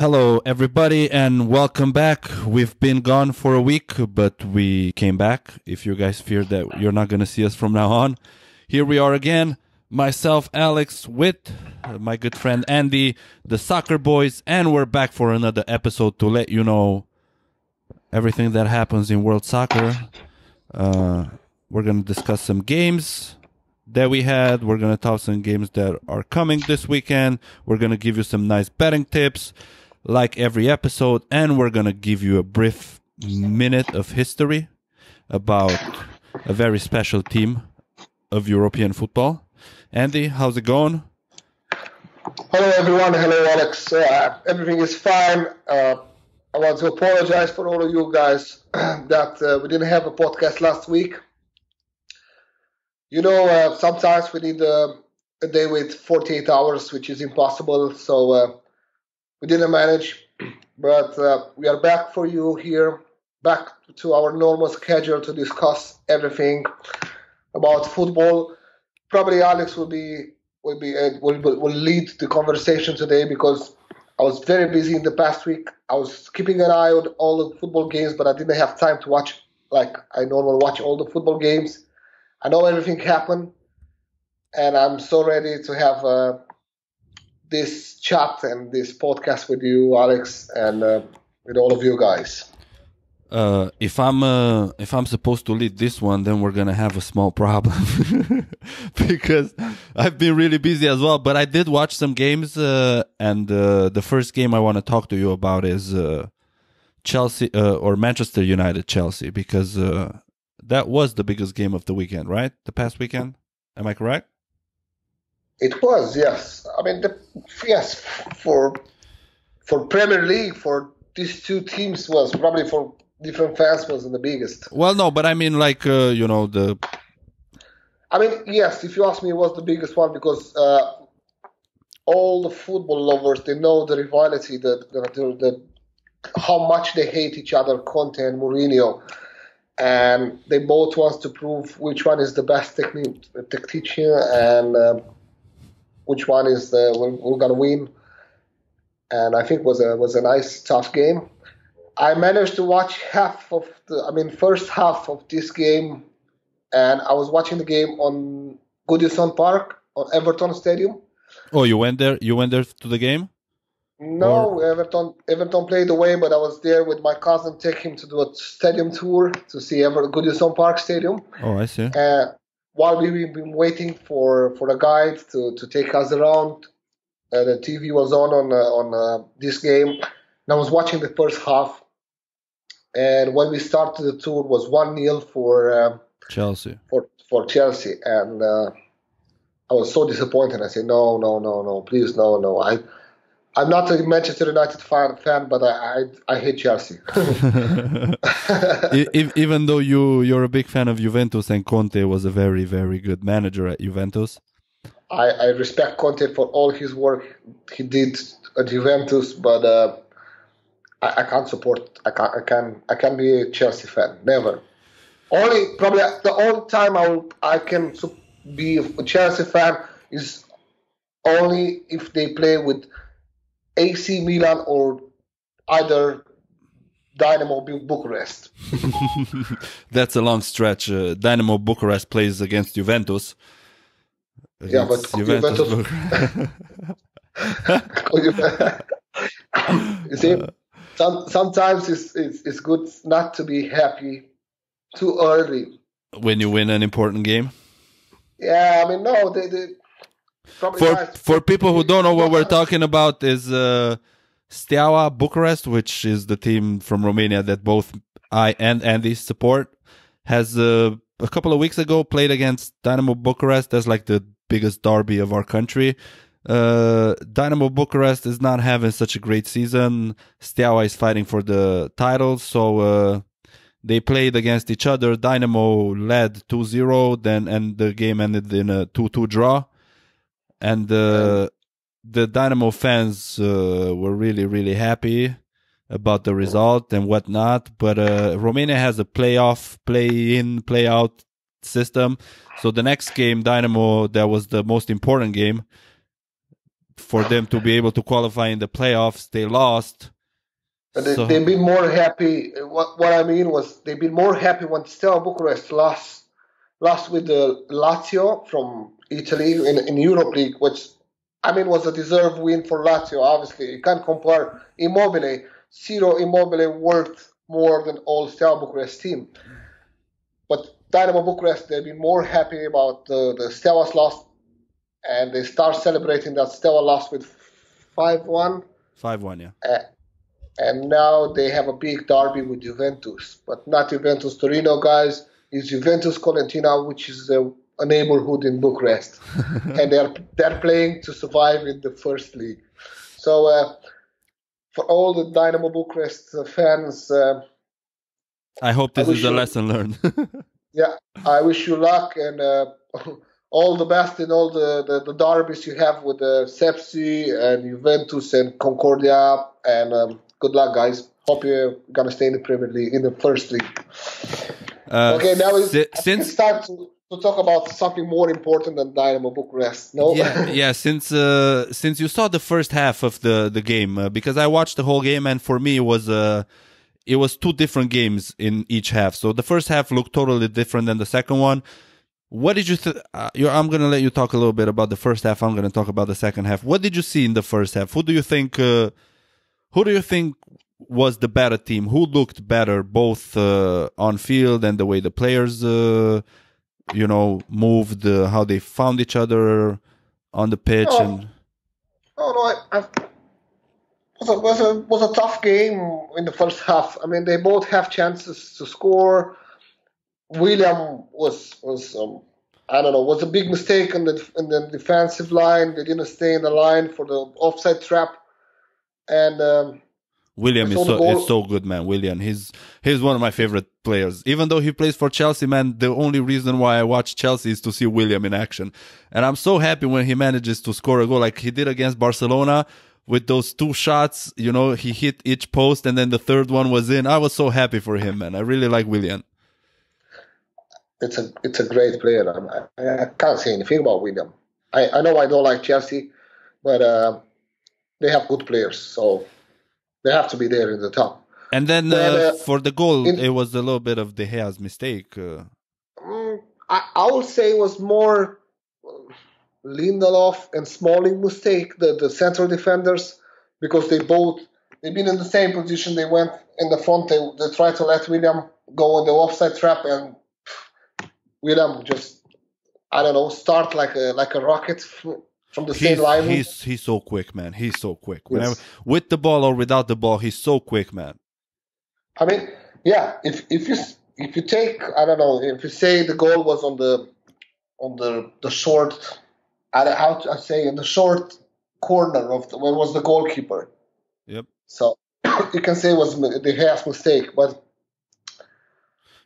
Hello, everybody, and welcome back. We've been gone for a week, but we came back. If you guys fear that you're not going to see us from now on, here we are again. Myself, Alex, with my good friend Andy, the Soccer Boys, and we're back for another episode to let you know everything that happens in world soccer. We're going to discuss some games that we had. We're going to talk some games that are coming this weekend. We're going to give you some nice betting tips like every episode, and we're going to give you a brief minute of history about a very special team of European football. Andy, how's it going? Hello, everyone. Hello, Alex. Everything is fine. I want to apologize for all of you guys that we didn't have a podcast last week. You know, sometimes we need a day with 48 hours, which is impossible. So we didn't manage, but we are back for you here, back to our normal schedule to discuss everything about football. Probably Alex will lead the conversation today because I was very busy in the past week. I was keeping an eye on all the football games, but I didn't have time to watch like I normally watch all the football games. I know everything happened, and I'm so ready to have this chat and this podcast with you, Alex, and with all of you guys. If I'm supposed to lead this one, then we're gonna have a small problem because I've been really busy as well. But I did watch some games, and the first game I want to talk to you about is Chelsea or Manchester United Chelsea, because that was the biggest game of the weekend, right? The past weekend, am I correct? It was, yes. I mean, yes, for Premier League, for these two teams was probably for different fans was the biggest. Well, no, but I mean, like, I mean, yes, if you ask me, it was the biggest one because all the football lovers, they know the rivalry, the how much they hate each other, Conte and Mourinho. And they both want to prove which one is the best tactician and which one is we're gonna win. And I think was a nice, tough game. I managed to watch first half of this game, and I was watching the game on Goodison Park on Everton Stadium. Oh, you went there? You went there to the game? No, Everton played away, but I was there with my cousin, take him to do a stadium tour to see Goodison Park Stadium. Oh, I see. While we've been waiting for a guide to take us around, the TV was on this game, and I was watching the first half. And when we started the tour, it was 1-0 for Chelsea. For Chelsea, and I was so disappointed. I said, no, please, no. I'm not a Manchester United fan, but I hate Chelsea. Even though you're a big fan of Juventus, and Conte was a very, very good manager at Juventus. I respect Conte for all his work he did at Juventus, but I can't support. I can't be a Chelsea fan. Never. Probably the only time I can be a Chelsea fan is only if they play with AC Milan or either Dynamo Bucharest. That's a long stretch. Dynamo Bucharest plays against Juventus. Yeah, but Juventus. You see, sometimes it's good not to be happy too early when you win an important game. Yeah, I mean, no, they For people who don't know what we're talking about is Steaua Bucharest, which is the team from Romania that both I and Andy support, has a couple of weeks ago played against Dynamo Bucharest. That's like the biggest derby of our country. Dynamo Bucharest is not having such a great season. Steaua is fighting for the title, so they played against each other. Dynamo led 2-0, and the game ended in a 2-2 draw. And the Dynamo fans were really, really happy about the result and whatnot. But Romania has a play-in, play-out system. So the next game, Dynamo, that was the most important game for them to be able to qualify in the playoffs. They lost. They've been more happy. What I mean was they've been more happy when Steaua Bucharest lost with the Lazio from Italy in Europe League, which I mean was a deserved win for Lazio. Obviously, you can't compare Immobile. Ciro Immobile worth more than all Steaua Bucharest team. But Dynamo Bucharest, they've been more happy about the Steaua loss, and they start celebrating that Steaua loss with 5-1. 5-1, yeah. And now they have a big derby with Juventus, but not Juventus Torino, guys. It's Juventus Colentina, which is a neighborhood in Bucharest, and they're playing to survive in the first league. So for all the Dynamo Bucharest fans, I hope this is a lesson learned. Yeah, I wish you luck and all the best in all the derbies you have with Sepsi and Juventus and Concordia, and good luck, guys. Hope you're gonna stay in the Premier League, in the first league. Okay, now it's time to talk about something more important than Dynamo Bucharest. No, yeah. Since you saw the first half of the game, because I watched the whole game, and for me it was two different games in each half. So the first half looked totally different than the second one. What did you I'm going to let you talk a little bit about the first half. I'm going to talk about the second half. What did you see in the first half? Who do you think was the better team? Who looked better both on field and the way the players moved, how they found each other on the pitch? It was a tough game in the first half. I mean, they both have chances to score. William was a big mistake in the defensive line. They didn't stay in the line for the offside trap. And William is so good, man. William, he's one of my favorite players. Even though he plays for Chelsea, man, the only reason why I watch Chelsea is to see William in action. And I'm so happy when he manages to score a goal like he did against Barcelona. With those two shots, he hit each post and then the third one was in. I was so happy for him, man. I really like William. It's a great player. I can't say anything about William. I know I don't like Chelsea, but they have good players, so they have to be there in the top. And then for the goal, it was a little bit of De Gea's mistake. I would say it was more Lindelof and Smalling mistake, the central defenders, because they've been in the same position. They went in the front. They tried to let William go in the offside trap, and William just start like a rocket from the same line. He's so quick, man. He's so quick. Yes. With the ball or without the ball, he's so quick, man. I mean, yeah. If you take, if you say the goal was on the short. In the short corner of where was the goalkeeper. Yep. So you can say it was De Gea's mistake, but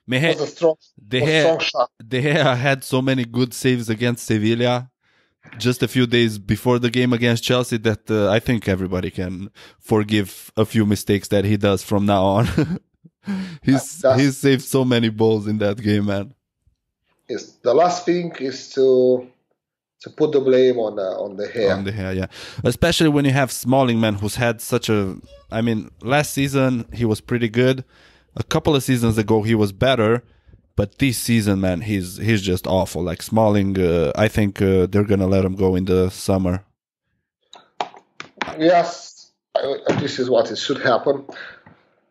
it was a strong shot. De Gea had so many good saves against Sevilla just a few days before the game against Chelsea that I think everybody can forgive a few mistakes that he does from now on. He's saved so many balls in that game, man. Yes, the last thing is to put the blame on De Gea. On De Gea, yeah. Especially when you have Smalling, man, who's had last season he was pretty good. A couple of seasons ago he was better, but this season, man, he's just awful. Like Smalling, I think they're gonna let him go in the summer. Yes, this is what it should happen.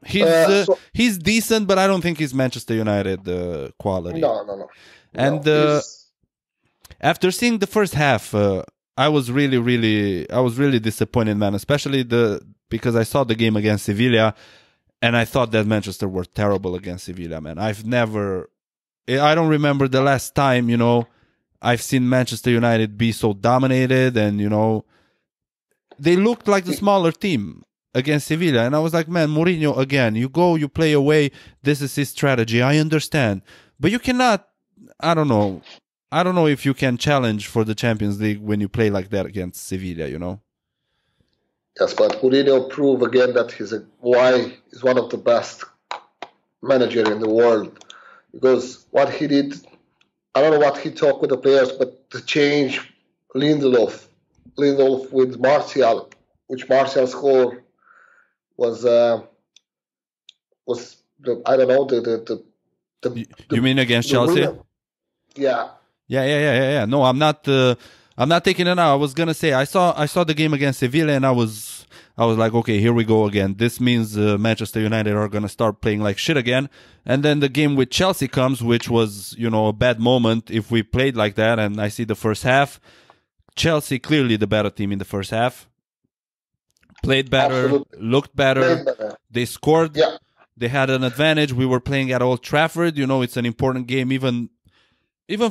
He's decent, but I don't think he's Manchester United quality. No. And after seeing the first half, I was really disappointed, man. Especially because I saw the game against Sevilla, and I thought that Manchester were terrible against Sevilla, man. I don't remember the last time, I've seen Manchester United be so dominated, and they looked like the smaller team against Sevilla, and I was like, man, Mourinho again. You go, you play away. This is his strategy. I understand, but you cannot. I don't know if you can challenge for the Champions League when you play like that against Sevilla, Yes, but Mourinho proved again that he's one of the best managers in the world. Because what he did, I don't know what he talked with the players, but to change Lindelof Lindelof with Martial, which Martial score was I don't know you mean against Chelsea? Yeah. Yeah. No, I'm not taking it out. I was gonna say I saw the game against Sevilla and I was like, okay, here we go again. This means Manchester United are gonna start playing like shit again. And then the game with Chelsea comes, which was a bad moment if we played like that. And I see the first half, Chelsea clearly the better team in the first half. Played better, absolutely. Looked better. They scored. Yeah. They had an advantage. We were playing at Old Trafford. It's an important game, even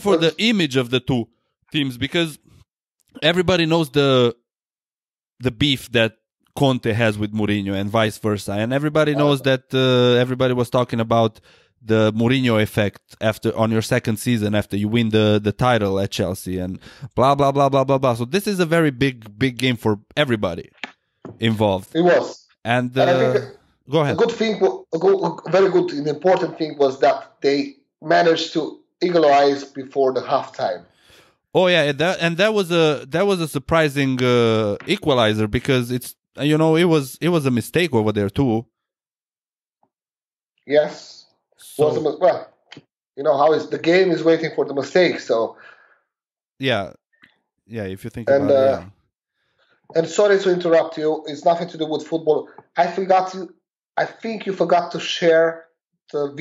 for the image of the two teams, because everybody knows the beef that Conte has with Mourinho and vice versa, and everybody knows that everybody was talking about the Mourinho effect on your second season after you win the title at Chelsea and blah blah blah blah blah blah. So this is a very big game for everybody involved. It was, and I think go ahead. Very good and important thing was that they managed to equalize before the halftime. Oh yeah, that was a surprising equalizer, because it was a mistake over there too. Yes, well, how is the game is waiting for the mistake. So yeah, if you think about it. Yeah. And sorry to interrupt you. It's nothing to do with football. I think you forgot to share the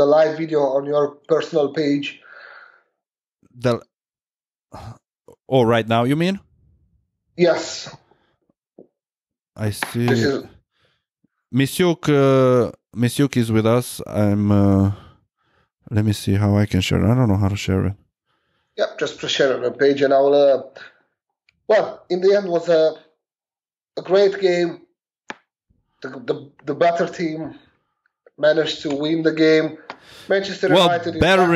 live video on your personal page. Right now, you mean? Yes. I see. Misyuk is with us. Let me see how I can share it. I don't know how to share it. Yeah, just share it on the page, and I'll. Well, in the end, was a great game. The better team managed to win the game. Manchester United better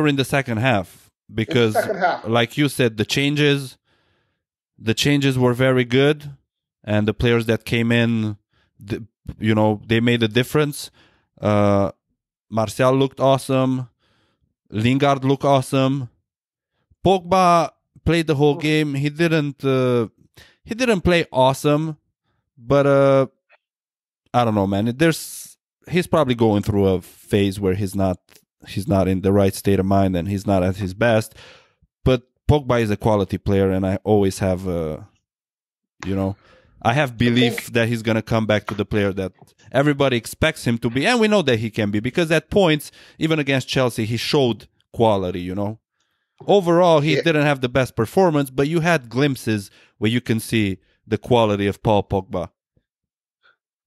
in the second half, because like you said, the changes were very good, and the players that came in, they made a difference. Martial looked awesome. Lingard looked awesome. Pogba played the whole game. He didn't play awesome, but I don't know, man. He's probably going through a phase where he's not in the right state of mind and he's not at his best. But Pogba is a quality player, and I always have I have belief that he's gonna come back to the player that everybody expects him to be, and we know that he can be, because at points, even against Chelsea, he showed quality. Overall, he didn't have the best performance, but you had glimpses where you can see the quality of Paul Pogba.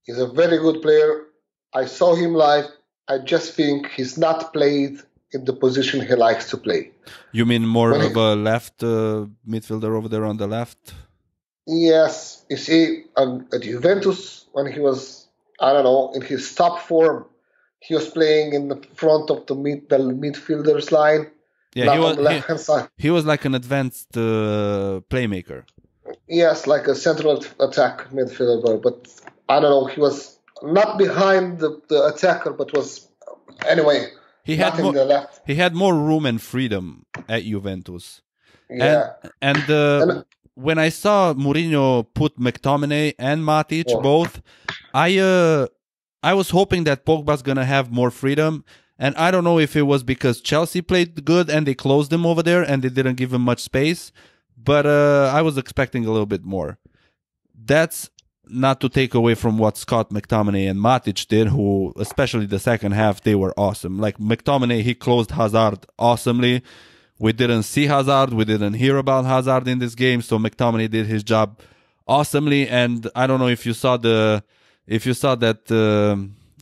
He's a very good player. I saw him live. I just think he's not played in the position he likes to play. You mean more of a left midfielder over there on the left? Yes. You see, at Juventus, when he was, I don't know, in his top form, he was playing in the front of the midfielders line. Yeah, he was like an advanced playmaker. Yes, like a central attack midfielder, but I don't know, he was not behind the attacker, but was, anyway, he had more room and freedom at Juventus. Yeah. And when I saw Mourinho put McTominay and Matic both, I was hoping that Pogba's gonna have more freedom. And I don't know if it was because Chelsea played good and they closed him over there and they didn't give him much space, but I was expecting a little bit more. That's not to take away from what Scott McTominay and Matic did, who, especially the second half, they were awesome. Like McTominay, he closed Hazard awesomely. We didn't see Hazard. We didn't hear about Hazard in this game, so McTominay did his job awesomely. And I don't know if you saw that,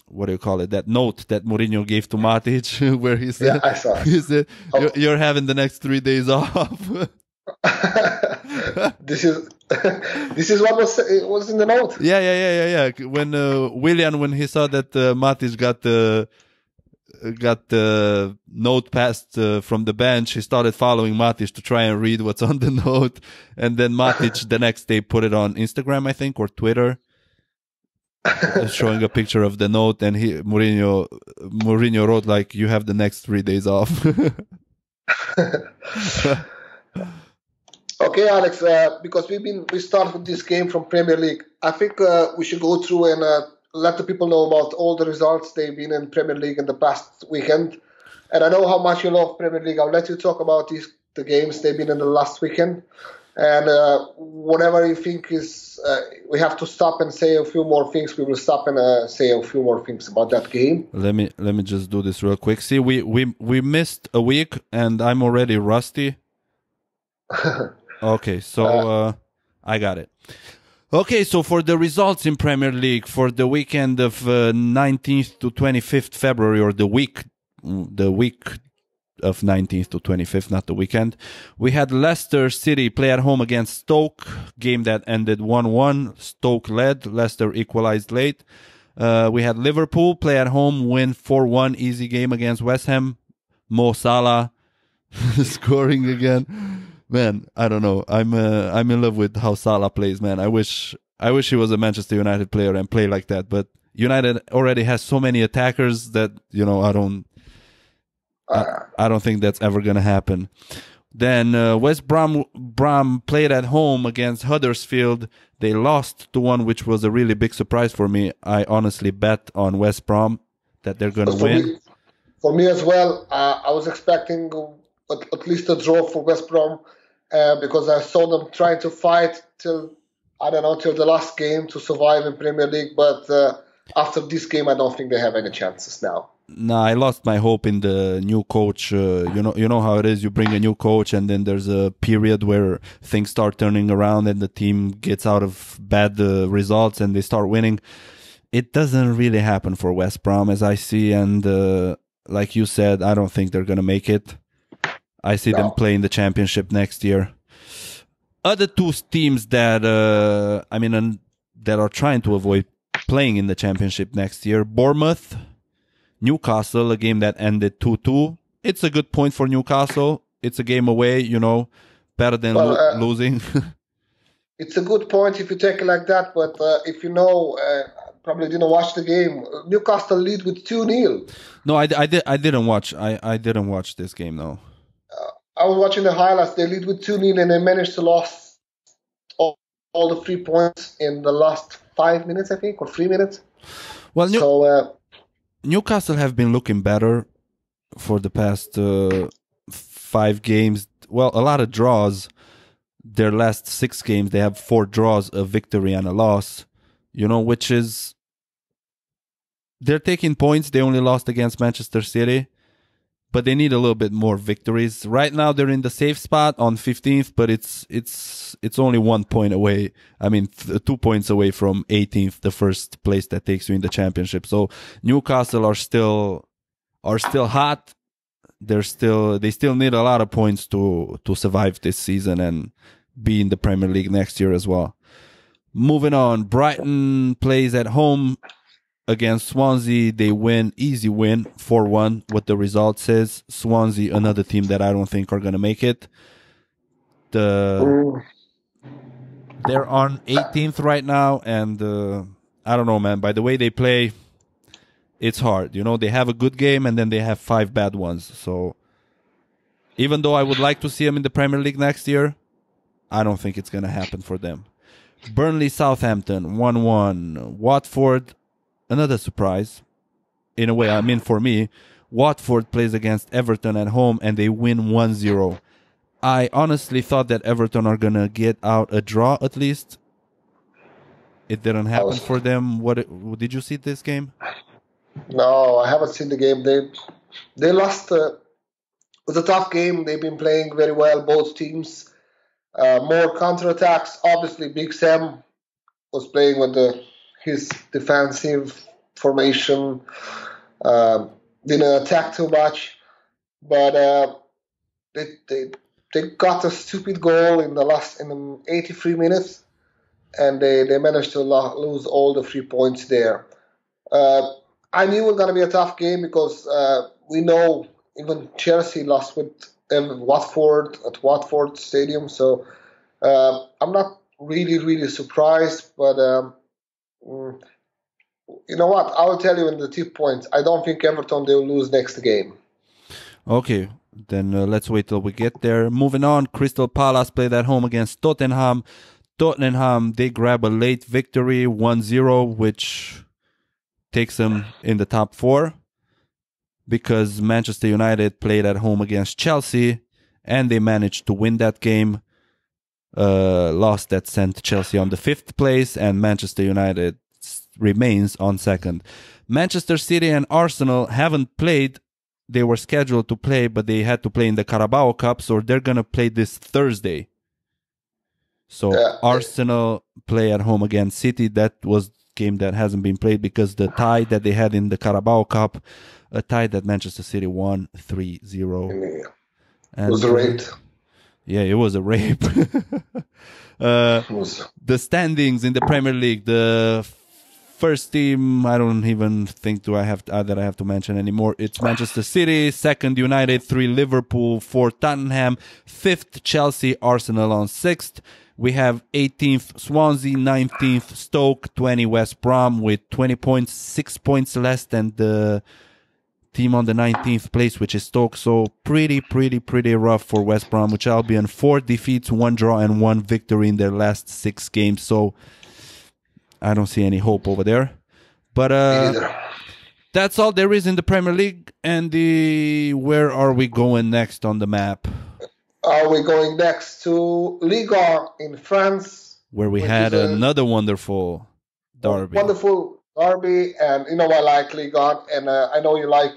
what do you call it? That note that Mourinho gave to Matic, where he said, "Yeah, I saw it. He said, you're having the next 3 days off." This is what was in the note. Yeah. When Willian, when he saw that Matic got the note passed from the bench, he started following Matic to try and read what's on the note, and then Matic the next day put it on Instagram, I think, or Twitter, showing a picture of the note, and Mourinho wrote like, "You have the next 3 days off." Okay, Alex. Because we start with this game from Premier League. I think we should go through and let the people know about all the results they've been in Premier League in the past weekend. And I know how much you love Premier League. I'll let you talk about the games they've been in the last weekend. And whatever you think is, we have to stop and say a few more things. We will stop and say a few more things about that game. Let me just do this real quick. See, we missed a week, and I'm already rusty. Okay, so I got it. Okay, so for the results in Premier League for the weekend of 19th to 25th February, or the week of 19th to 25th, not the weekend. We had Leicester City play at home against Stoke, game that ended 1-1. Stoke led, Leicester equalized late. We had Liverpool play at home, win 4-1, easy game against West Ham. Mo Salah scoring again. Man, I don't know. I'm in love with how Salah plays, man. I wish he was a Manchester United player and play like that, but United already has so many attackers that, I don't think that's ever going to happen. Then West Brom played at home against Huddersfield. They lost 2-1, which was a really big surprise for me. I honestly bet on West Brom that they're going to win. For me as well, I was expecting at least a draw for West Brom because I saw them trying to fight till the last game to survive in Premier League. But after this game, I don't think they have any chances now. No, I lost my hope in the new coach. You know how it is. You bring a new coach, and then there's a period where things start turning around, and the team gets out of bad results, and they start winning. It doesn't really happen for West Brom, as I see, and like you said, I don't think they're gonna make it. I see them playing the Championship next year. Other two teams that that are trying to avoid playing in the Championship next year: Bournemouth. Newcastle, a game that ended 2-2. It's a good point for Newcastle. It's a game away, better than losing. It's a good point if you take it like that, but if probably didn't watch the game. Newcastle lead with 2-0. No, I didn't watch. I didn't watch this game, no. I was watching the highlights. They lead with 2-0 and they managed to lose all the 3 points in the last 5 minutes, I think, or 3 minutes. Well, Newcastle have been looking better for the past 5 games. Well, a lot of draws. Their last 6 games, they have 4 draws, a victory and a loss. Which is... They're taking points. They only lost against Manchester City. But they need a little bit more victories. Right now, they're in the safe spot on 15th, but it's only 1 point away. 2 points away from 18th, the first place that takes you in the Championship. So Newcastle are still hot. They still need a lot of points to survive this season and be in the Premier League next year as well. Moving on, Brighton plays at home against Swansea. They win, easy win, 4-1. What the result says. Swansea, another team that I don't think are going to make it. They're on 18th right now, and I don't know, man. By the way they play, it's hard. They have a good game, and then they have 5 bad ones. So even though I would like to see them in the Premier League next year, I don't think it's going to happen for them. Burnley, Southampton, 1-1. Watford, another surprise, in a way. For me, Watford plays against Everton at home and they win 1-0. I honestly thought that Everton are going to get out a draw at least. It didn't happen for them. Did you see this game? No, I haven't seen the game. They lost. It was a tough game. They've been playing very well, both teams. More counterattacks. Obviously, Big Sam was playing with his defensive formation, didn't attack too much, but they got a stupid goal in the 83 minutes, and they managed to lose all the 3 points there. I knew it was going to be a tough game because we know even Chelsea lost with Watford at Watford Stadium, so I'm not really surprised, but you know what? I will tell you in the tip points. I don't think Everton, they will lose next game. Okay. then let's wait till we get there. Moving on, Crystal Palace played at home against Tottenham. Tottenham, they grab a late victory, 1-0, which takes them in the top 4, because Manchester United played at home against Chelsea, and they managed to win that game. Loss that sent Chelsea on the 5th place, and Manchester United remains on 2nd. Manchester City and Arsenal haven't played. They were scheduled to play, but they had to play in the Carabao Cup, so they're going to play this Thursday. So Arsenal play at home against City. That was a game that hasn't been played because the tie that they had in the Carabao Cup, a tie that Manchester City won 3-0. It was a rape. Yeah, it was a rape. The standings in the Premier League, the first team, I don't even think that I have to mention anymore. It's Manchester City, 2nd United, 3 Liverpool, 4 Tottenham, 5th Chelsea, Arsenal on 6th. We have 18th Swansea, 19th Stoke, 20 West Brom with 20 points, 6 points less than the team on the 19th place, which is Stoke. So pretty rough for West Bromwich Albion. 4 defeats, 1 draw, and 1 victory in their last 6 games. So I don't see any hope over there. But that's all there is in the Premier League. Andy, where are we going next on the map? Are we going next to Ligue 1 in France? Where we had another wonderful derby. Wonderful derby, and you know I like Ligue 1, and I know you like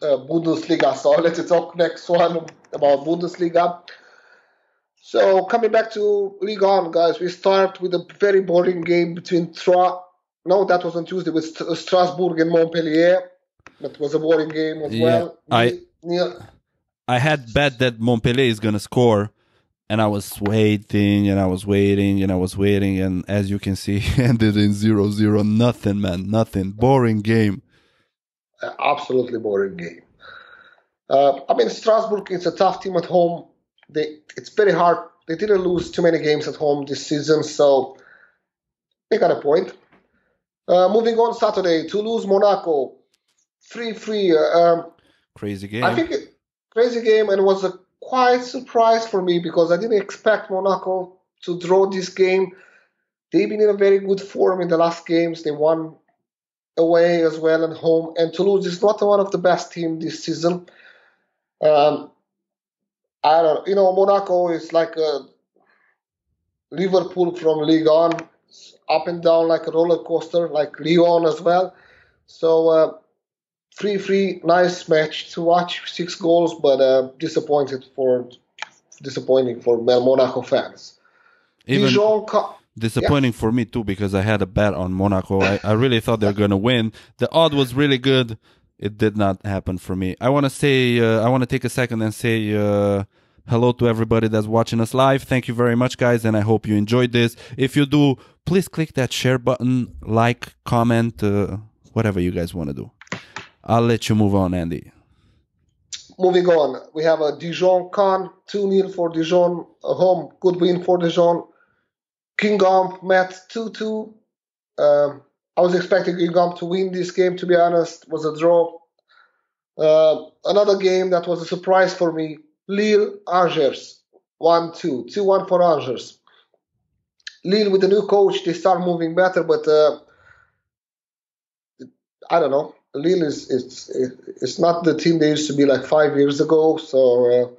Bundesliga, so let's talk next one about Bundesliga. So coming back to Ligue 1, guys, we start with a very boring game between that was on Tuesday, with Strasbourg and Montpellier. That was a boring game as well. I had bet that Montpellier is going to score, and I was waiting, and I was waiting, and I was waiting, and as you can see, ended in 0-0. Nothing, man, nothing. Boring game. Absolutely boring game. I mean, Strasbourg is a tough team at home. It's very hard. They didn't lose too many games at home this season, so they got a point. Moving on, Saturday, Toulouse-Monaco, 3-3. Crazy game. I think crazy game, and it was a quite surprise for me because I didn't expect Monaco to draw this game. They've been in a very good form in the last games. They won away as well and home, and Toulouse is not one of the best teams this season. Monaco is like a Liverpool from Ligue 1, up and down like a roller coaster, like Lyon as well. So 3-3, nice match to watch, 6 goals, but disappointing for Monaco fans. Disappointing for me too, because I had a bet on Monaco. I really thought they were going to win. The odd was really good. It did not happen for me. I want to take a second and say hello to everybody that's watching us live. Thank you very much, guys, and I hope you enjoyed this. If you do, please click that share button, like, comment, whatever you guys want to do. I'll let you move on, Andy. Moving on, we have a Dijon-Caen, 2-0 for Dijon, a home, good win for Dijon. Guingamp met 2-2. I was expecting Guingamp to win this game, to be honest. It was a draw. Another game that was a surprise for me, Lille-Angers, 1-2. 2-1 for Angers. Lille, with the new coach, they start moving better, but I don't know. Lille is not the team they used to be like 5 years ago. So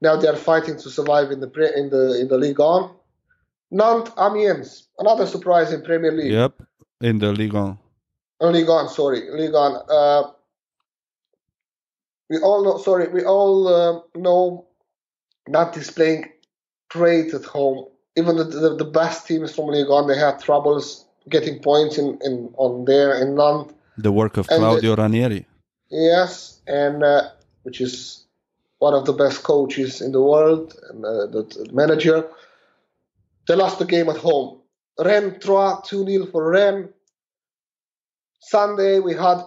now they are fighting to survive in the Ligue 1. Nantes, Amiens, another surprise in Premier League. Yep, in the Ligue 1. Ligue 1. We all know Nantes is playing great at home. Even the best teams from Ligue 1, they had troubles getting points in Nantes. The work of Claudio Ranieri. Yes, and which is one of the best coaches in the world, and the manager. They lost the game at home. Rennes 2-0 for Rennes. Sunday we had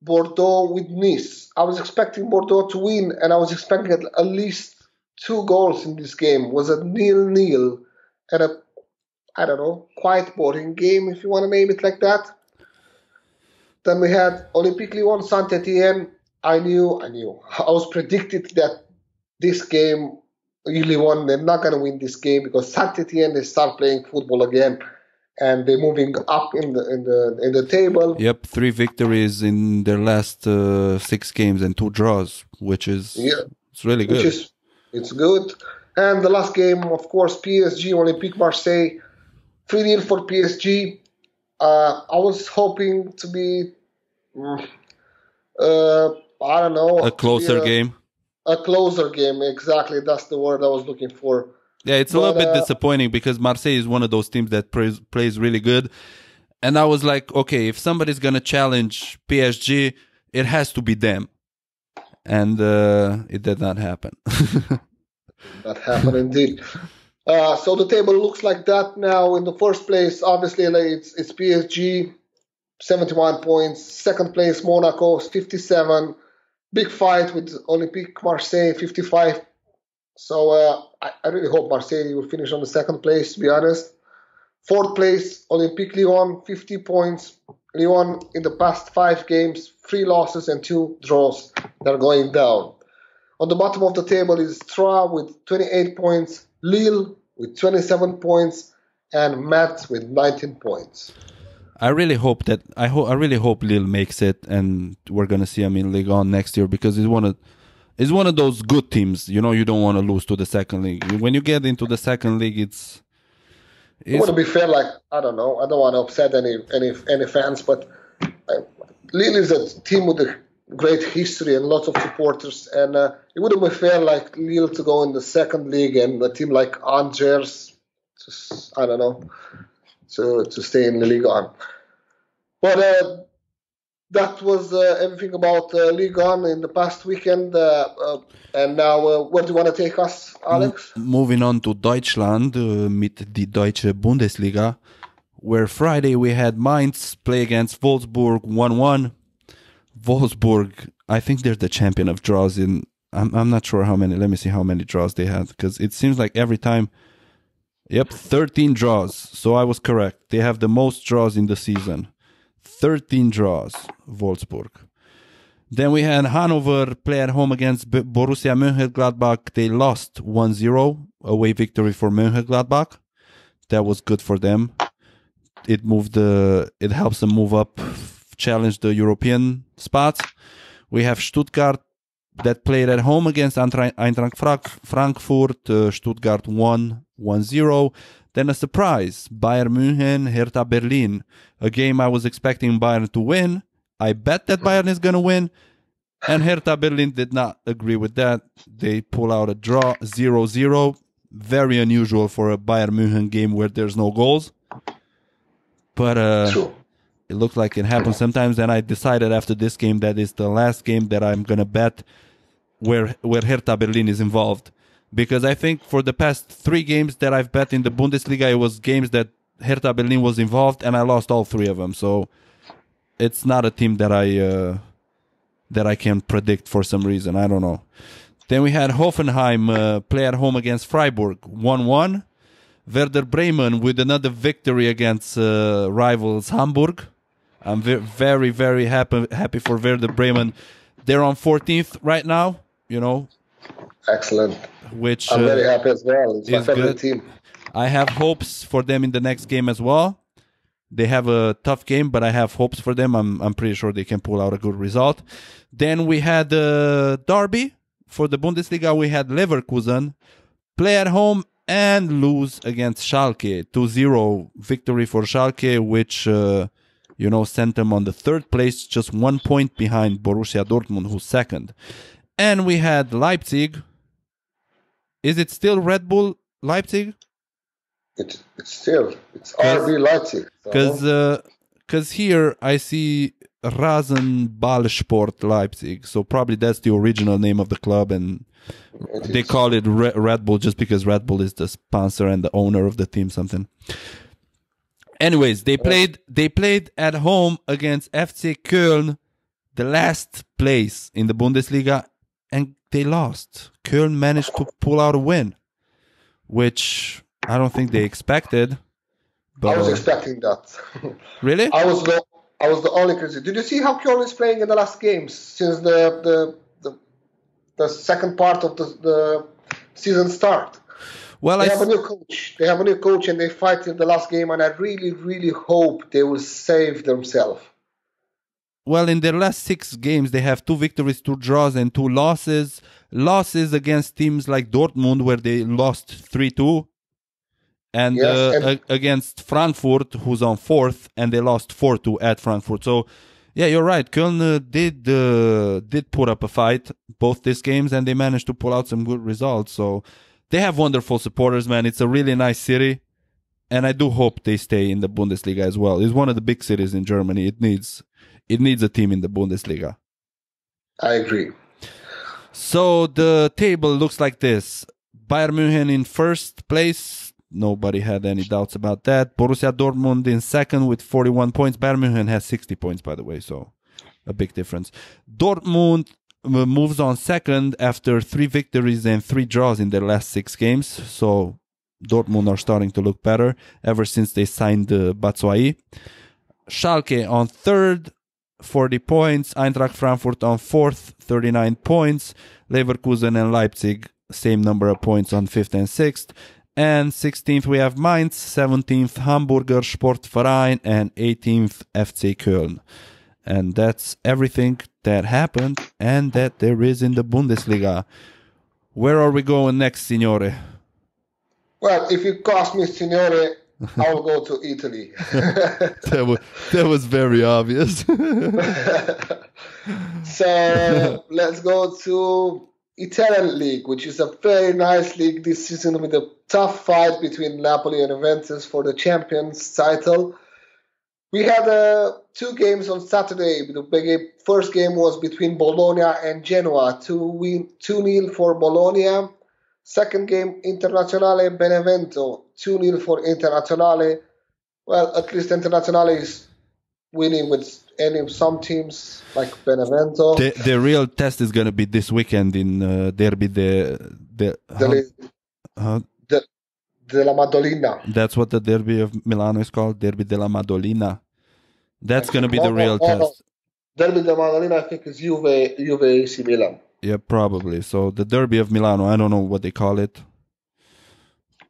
Bordeaux with Nice. I was expecting Bordeaux to win, and I was expecting at least 2 goals in this game. It was a 0-0 and quite boring game, if you want to name it like that. Then we had Olympique Lyon, Saint-Etienne. I knew. I was predicted that this game, Lyon, they're not going to win this game because Saint-Étienne, they start playing football again, and they're moving up in the table. Yep, 3 victories in their last 6 games and 2 draws, which is it's really good. It's good. And the last game, of course, PSG, Olympique Marseille, 3-0 for PSG. I was hoping to be, I don't know. A closer game. A closer game, exactly. That's the word I was looking for. Yeah, it's a little bit disappointing because Marseille is one of those teams that plays really good. And I was like, okay, if somebody's going to challenge PSG, it has to be them. And it did not happen. That happened indeed. So the table looks like that now. In the first place, obviously, it's PSG, 71 points. Second place, Monaco, 57. Big fight with Olympique Marseille, 55. So I really hope Marseille will finish on the second place, to be honest. Fourth place, Olympique Lyon, 50 points. Lyon, in the past 5 games, 3 losses and 2 draws. They're going down. On the bottom of the table is Troyes with 28 points, Lille with 27 points, and Metz with 19 points. I really hope Lille makes it, and we're gonna see them in Ligue 1 next year because it's one of those good teams. You know, you don't want to lose to the second league. When you get into the second league, it's I want to be fair. Like, I don't know. I don't want to upset any fans, but Lille is a team with a great history and lots of supporters, and it wouldn't be fair like Lille to go in the second league and a team like Angers, I don't know, to stay in the Ligue 1. But that was everything about Ligue 1 in the past weekend. And now, where do you want to take us, Alex? Moving on to Deutschland mit die Deutsche Bundesliga, where Friday we had Mainz play against Wolfsburg 1-1. Wolfsburg, I think they're the champion of draws in. I'm not sure how many. Let me see how many draws they had, because it seems like every time. Yep, 13 draws. So I was correct. They have the most draws in the season. 13 draws, Wolfsburg. Then we had Hanover play at home against Borussia Mönchengladbach. They lost 1-0, away victory for Mönchengladbach. That was good for them. It helps them move up, challenge the European spots. We have Stuttgart that played at home against Eintracht Frankfurt. Stuttgart won 1-0. Then a surprise, Bayern München, Hertha Berlin. A game I was expecting Bayern to win. I bet that Bayern is going to win. And Hertha Berlin did not agree with that. They pull out a draw, 0-0. Very unusual for a Bayern München game where there's no goals. But it looked like it happens sometimes. And I decided after this game that it's the last game that I'm going to bet where Hertha Berlin is involved. Because I think for the past 3 games that I've bet in the Bundesliga, it was games that Hertha Berlin was involved, and I lost all 3 of them. So it's not a team that I can predict for some reason. I don't know. Then we had Hoffenheim play at home against Freiburg, 1-1. Werder Bremen with another victory against rivals Hamburg. I'm very, very happy for Werder Bremen. They're on 14th right now, you know. Excellent. Which I'm very happy as well. It's my favorite team. I have hopes for them in the next game as well. They have a tough game, but I have hopes for them. I'm pretty sure they can pull out a good result. Then we had Derby for the Bundesliga. We had Leverkusen play at home and lose against Schalke. 2-0 victory for Schalke, which sent them on the 3rd place, just 1 point behind Borussia Dortmund, who's 2nd. And we had Leipzig. Is it still Red Bull Leipzig? It's RB Leipzig. Because here I see Rasenballsport Leipzig. So probably that's the original name of the club, and they call it Red Bull just because Red Bull is the sponsor and the owner of the team, something. Anyways, they played at home against FC Köln, the last place in the Bundesliga, and they lost. Köln managed to pull out a win, which I don't think they expected. But I was expecting that. Really? I was the only critic. Did you see how Köln is playing in the last games since the second part of the season start? Well, they have a new coach. They have a new coach, and they fight in the last game. And I really, really hope they will save themselves. Well, in their last 6 games, they have 2 victories, 2 draws, and 2 losses. Losses against teams like Dortmund, where they lost 3-2. And, and against Frankfurt, who's on 4th, and they lost 4-2 at Frankfurt. So, yeah, you're right. Köln did put up a fight both these games, and they managed to pull out some good results. So they have wonderful supporters, man. It's a really nice city, and I do hope they stay in the Bundesliga as well. It's one of the big cities in Germany. It needs a team in the Bundesliga. I agree. So the table looks like this. Bayern München in first place. Nobody had any doubts about that. Borussia Dortmund in second with 41 points. Bayern München has 60 points, by the way, so a big difference. Dortmund moves on second after 3 victories and 3 draws in their last 6 games. So Dortmund are starting to look better ever since they signed Batshuayi. Schalke on third, 40 points. Eintracht Frankfurt on fourth, 39 points. Leverkusen and Leipzig, same number of points on 5th and 6th. And 16th we have Mainz, 17th Hamburger Sportverein, and 18th FC Köln. And that's everything that happened and that there is in the Bundesliga. Where are we going next, Signore? Well, if you call me Signore, I'll go to Italy. that was very obvious. So let's go to Italian League, which is a very nice league this season with a tough fight between Napoli and Juventus for the Champions title. We had 2 games on Saturday. The first game was between Bologna and Genoa, 2-0 for Bologna. Second game, Internazionale Benevento, 2-0 for Internazionale. Well, at least Internazionale is winning with some teams like Benevento. The real test is going to be this weekend in Derby della Madonnina. That's what the Derby of Milano is called, Derby della Madonnina. That's going to be the real test. Derby della Madonnina, I think, is Juve AC Milan. Yeah, probably. So the Derby of Milano, I don't know what they call it.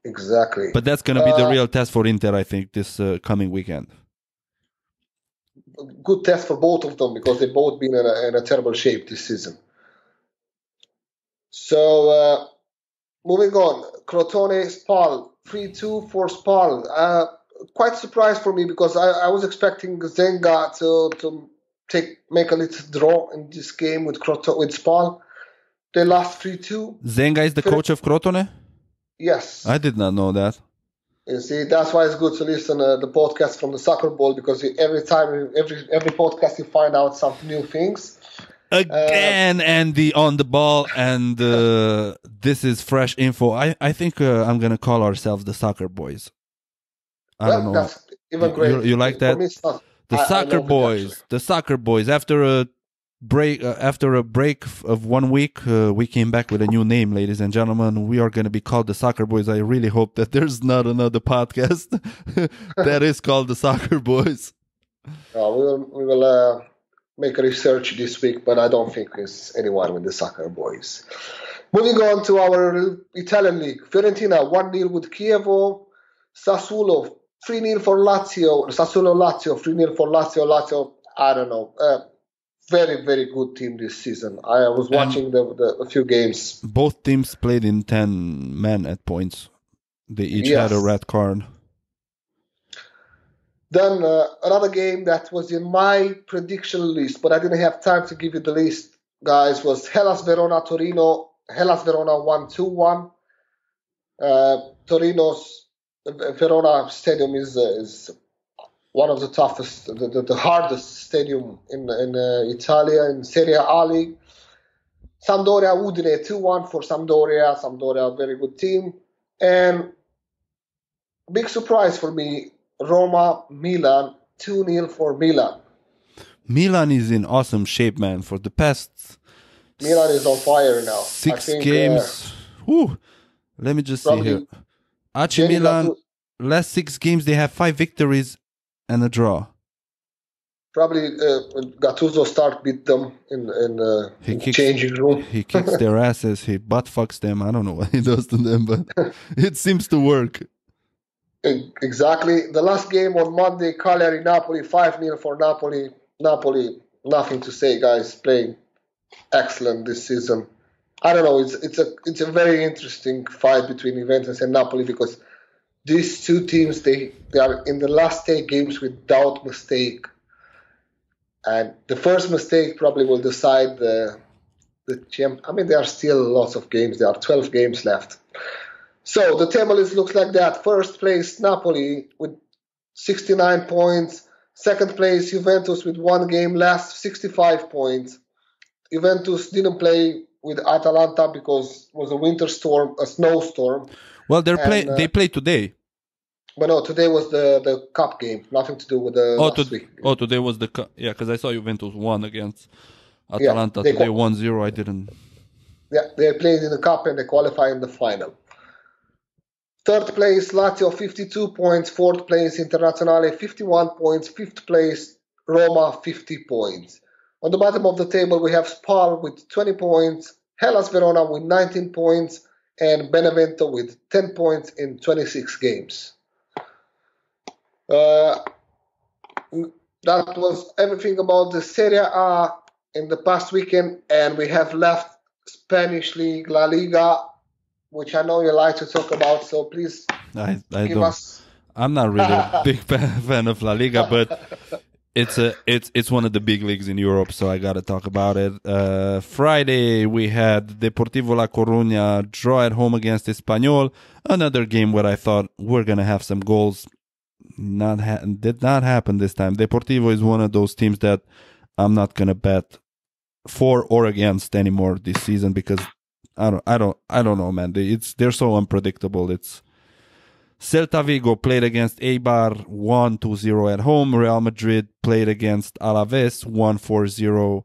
Exactly. But that's going to be the real test for Inter, I think, this coming weekend. Good test for both of them because they've both been in a terrible shape this season. So, moving on. Crotone Spal, 3-2 for Spal. Quite surprised for me because I was expecting Zenga to make a little draw in this game with Spal. They lost 3-2. Zenga is the coach of Crotone? Yes. I did not know that. You see, that's why it's good to listen to the podcast from the Soccer Bowl because every podcast you find out some new things. Again, Andy on the ball, and this is fresh info. I think I'm going to call ourselves the Soccer Boys. I don't know. That's even great. You like that? The Soccer Boys. The Soccer Boys. After a break of 1 week, we came back with a new name, ladies and gentlemen. We are going to be called the Soccer Boys. I really hope that there's not another podcast that is called the Soccer Boys. We will make a research this week, but I don't think there's anyone with the Soccer Boys. Moving on to our Italian league. Fiorentina 1-0 with Chievo. Sassuolo 3-0 for Lazio. Sassuolo-Lazio 3-0 for Lazio. Lazio, I don't know. Very, very good team this season. I was watching a few games. Both teams played in 10 men at points. They each had a red card. Then another game that was in my prediction list, but I didn't have time to give you the list, guys, was Hellas Verona-Torino. Hellas Verona won 2-1. Verona Stadium is one of the toughest, the hardest stadium in Italia, in Serie A League. Sampdoria Udine 2-1 for Sampdoria. Sampdoria, a very good team. And big surprise for me, Roma Milan 2-0 for Milan. Milan is in awesome shape, man. For the past Milan is on fire now. 6 games. Let me just see here. AC Milan, last 6 games, they have 5 victories and a draw. Probably Gattuso beat them in changing room. He kicks their asses. He butt fucks them. I don't know what he does to them, but it seems to work. Exactly. The last game on Monday, Cagliari-Napoli, 5-0 for Napoli. Napoli, nothing to say, guys. Playing excellent this season. I don't know. It's a very interesting fight between Juventus and Napoli because these two teams they are in the last 8 games without mistake. And the first mistake probably will decide the champ. I mean, there are still lots of games. There are 12 games left. So the table looks like that. First place, Napoli with 69 points. Second place, Juventus with 1 game left, 65 points. Juventus didn't play with Atalanta because it was a snowstorm. Well, they played today. But no, today was the cup game. Nothing to do with the last week. Oh, today was the cup. Yeah, because I saw Juventus won against Atalanta. Yeah, today 1-0. I didn't. Yeah, they played in the cup and they qualified in the final. Third place, Lazio, 52 points. Fourth place, Internazionale, 51 points. Fifth place, Roma, 50 points. On the bottom of the table, we have Spal with 20 points, Hellas Verona with 19 points, and Benevento with 10 points in 26 games. That was everything about the Serie A in the past weekend, and we have left Spanish League, La Liga, which I know you like to talk about, so please give us... I'm not really a big fan of La Liga, but it's one of the big leagues in Europe, so I got to talk about it. Friday, we had Deportivo La Coruña draw at home against Espanyol, another game where I thought we're going to have some goals. Did not happen this time. Deportivo is one of those teams that I'm not going to bet for or against anymore this season because I don't know, man. They're so unpredictable. It's Celta Vigo played against Eibar, won 2-0 at home. Real Madrid played against Alaves, won 4-0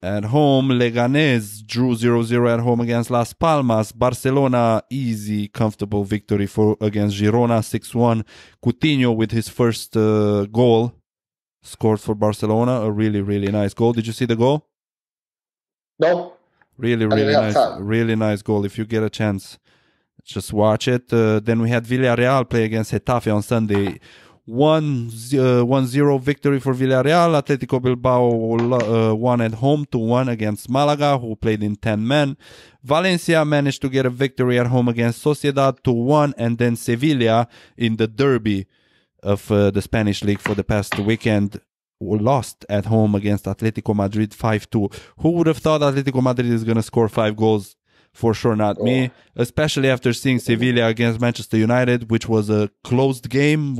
at home. Leganés drew 0-0 at home against Las Palmas. Barcelona, easy, comfortable victory against Girona, 6-1. Coutinho with his first goal scored for Barcelona. A really, really nice goal. Did you see the goal? No. Really nice goal. If you get a chance, just watch it. Then we had Villarreal play against Getafe on Sunday. 1-0 victory for Villarreal. Atletico Bilbao won at home 2-1 against Malaga, who played in 10 men. Valencia managed to get a victory at home against Sociedad 2-1, and then Sevilla in the derby of the Spanish league for the past weekend lost at home against Atletico Madrid 5-2. Who would have thought Atletico Madrid is going to score 5 goals? For sure not me, especially after seeing Sevilla against Manchester United, which was a closed game,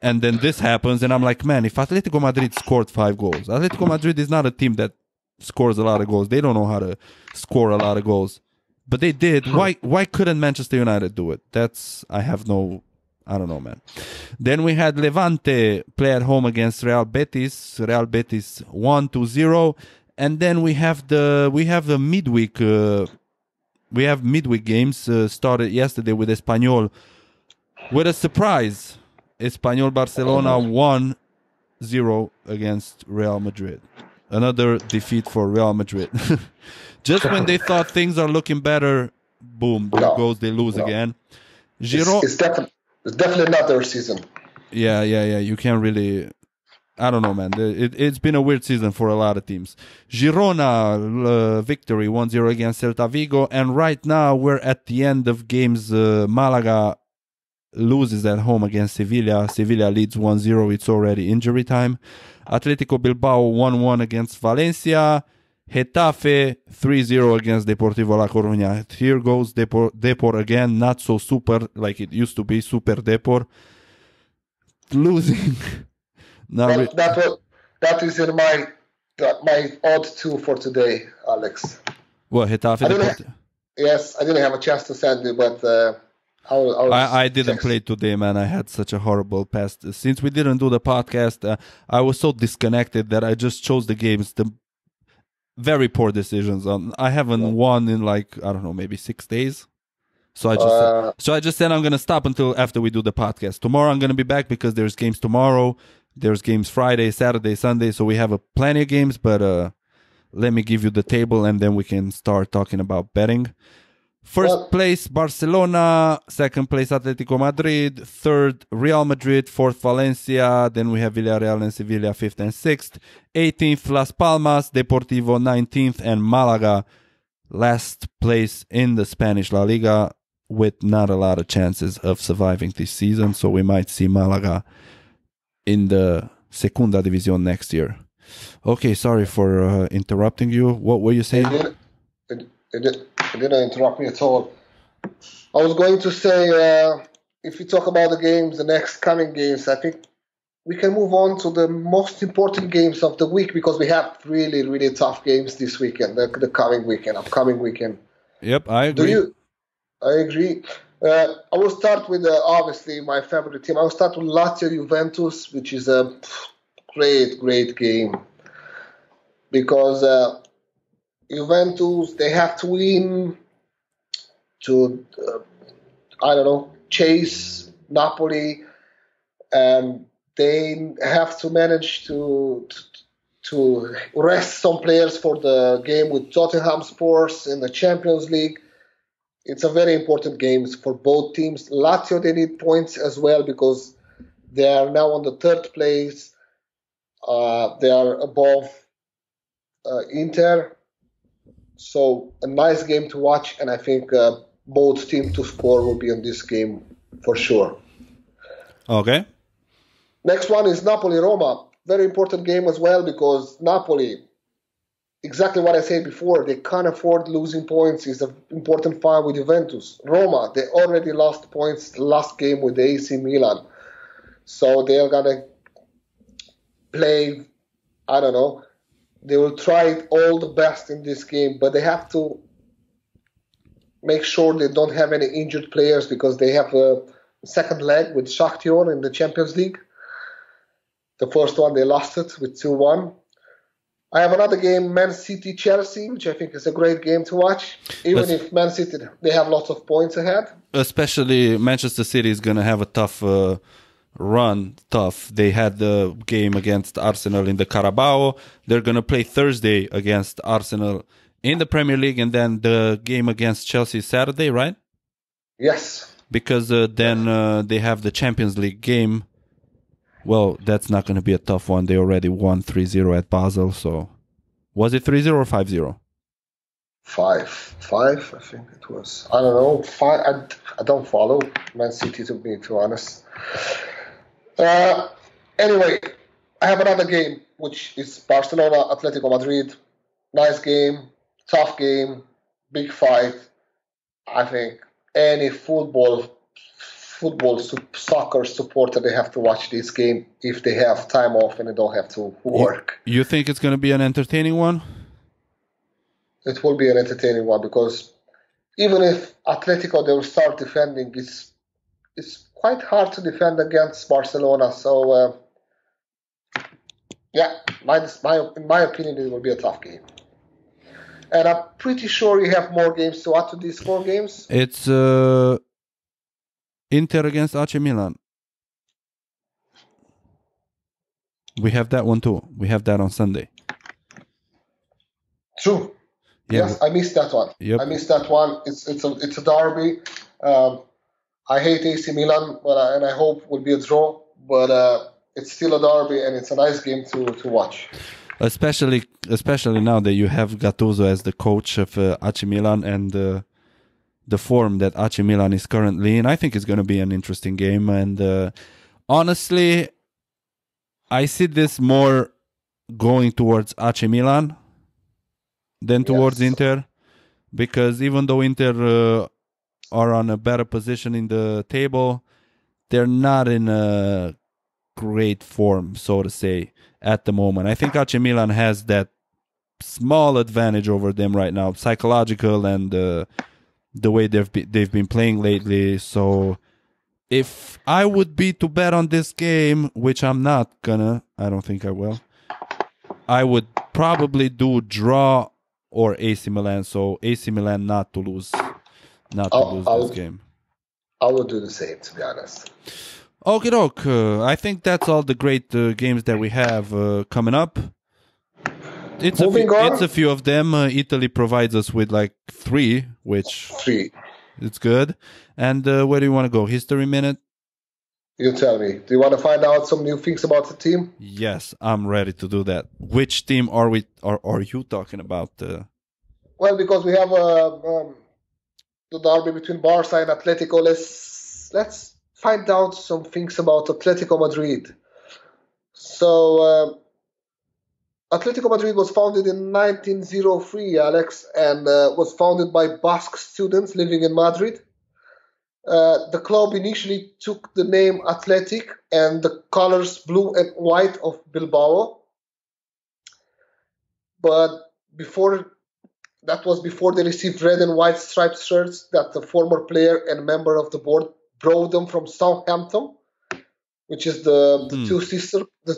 and then this happens, and I'm like, man, if Atletico Madrid scored 5 goals, Atletico Madrid is not a team that scores a lot of goals. They don't know how to score a lot of goals, but they did. Why couldn't Manchester United do it? I don't know, man. Then we had Levante play at home against Real Betis. Real Betis won 2-0. And then we have the midweek. We have midweek games started yesterday with Espanyol. With a surprise, Espanyol Barcelona 1-0 against Real Madrid. Another defeat for Real Madrid. Just when they thought things are looking better, boom, there goes, they lose again. It's definitely not their season. Yeah. You can't really... I don't know, man. It's been a weird season for a lot of teams. Girona victory 1-0 against Celta Vigo. And right now we're at the end of games. Malaga loses at home against Sevilla. Sevilla leads 1-0. It's already injury time. Atletico Bilbao 1-1 against Valencia. Getafe 3-0 against Deportivo La Coruña. Here goes Depor again. Not so super like it used to be. Super Depor. Losing... That is in my odd 2 for today, Alex. What, Getafe? Yes, I didn't have a chance to send you, but I didn't play today, man. I had such a horrible past. Since we didn't do the podcast, I was so disconnected that I just chose the games. The very poor decisions. I haven't won in maybe 6 days. So I just said I'm gonna stop until after we do the podcast. Tomorrow I'm gonna be back because there's games tomorrow. There's games Friday, Saturday, Sunday, so we have plenty of games, but let me give you the table and then we can start talking about betting. First place, Barcelona. Second place, Atletico Madrid. Third, Real Madrid. Fourth, Valencia. Then we have Villarreal and Sevilla, 5th and 6th. 18th, Las Palmas. Deportivo, 19th. And Malaga, last place in the Spanish La Liga, with not a lot of chances of surviving this season. So we might see Malaga in the Segunda División next year. Okay, sorry for interrupting you. What were you saying? It didn't interrupt me at all. I was going to say, if you talk about the games, the next coming games, I think we can move on to the most important games of the week, because we have really, really tough games this weekend, the upcoming weekend. Yep, I agree. I agree. I will start with, obviously, my favorite team. I will start with Lazio Juventus, which is a great, great game. Because Juventus, they have to win to, chase Napoli, and they have to manage to rest some players for the game with Tottenham Spurs in the Champions League. It's a very important game for both teams. Lazio, they need points as well because they are now on the third place. They are above Inter. So a nice game to watch, and I think both teams to score will be in this game for sure. Okay. Next one is Napoli-Roma. Very important game as well because Napoli, exactly what I said before, they can't afford losing points. It's an important fight with Juventus. Roma, they already lost points last game with the AC Milan. So they are going to play, they will try all the best in this game, but they have to make sure they don't have any injured players because they have a second leg with Shakhtar in the Champions League. The first one, they lost it with 2-1. I have another game, Man City-Chelsea, which I think is a great game to watch, even if Man City, they have lots of points ahead. Especially Manchester City is going to have a tough run. They had the game against Arsenal in the Carabao. They're going to play Thursday against Arsenal in the Premier League, and then the game against Chelsea Saturday, right? Yes. Because then they have the Champions League game. Well, that's not going to be a tough one. They already won 3-0 at Basel. So, was it 3-0 or 5-0? 5, I think it was. I don't know. 5. I don't follow Man City, to be honest. Anyway, I have another game, which is Barcelona Atletico Madrid. Nice game, tough game, big fight. I think any soccer supporter, they have to watch this game if they have time off and they don't have to work. You think it's going to be an entertaining one? It will be an entertaining one because even if Atletico, they will start defending, it's quite hard to defend against Barcelona. So, in my opinion, it will be a tough game. And I'm pretty sure you have more games to add to these 4 games. It's Inter against AC Milan. We have that one too. We have that on Sunday. True. Yeah. Yes, I missed that one. Yep. I missed that one. It's a derby. I hate AC Milan, and I hope it will be a draw. But it's still a derby, and it's a nice game to watch. Especially now that you have Gattuso as the coach of AC Milan and the form that AC Milan is currently in, I think it's going to be an interesting game. And honestly, I see this more going towards AC Milan than towards Inter, because even though Inter are on a better position in the table, they're not in a great form, so to say, at the moment. I think AC Milan has that small advantage over them right now, psychological, and the way they've been playing lately. So if I would be to bet on this game, which I'm not gonna, I don't think I will, I would probably do draw or AC Milan. So AC Milan not to lose this game. I would do the same, to be honest. Okay, doke. I think that's all the great games that we have coming up. It's a few of them. Italy provides us with like 3, which it's good. And where do you want to go? History minute? You tell me. Do you want to find out some new things about the team? Yes, I'm ready to do that. Which team are you talking about? Well, because we have the derby between Barca and Atletico. Let's find out some things about Atletico Madrid. So Atletico Madrid was founded in 1903, Alex, and was founded by Basque students living in Madrid. The club initially took the name Athletic and the colors blue and white of Bilbao. But that was before they received red and white striped shirts that the former player and member of the board brought them from Southampton, which is the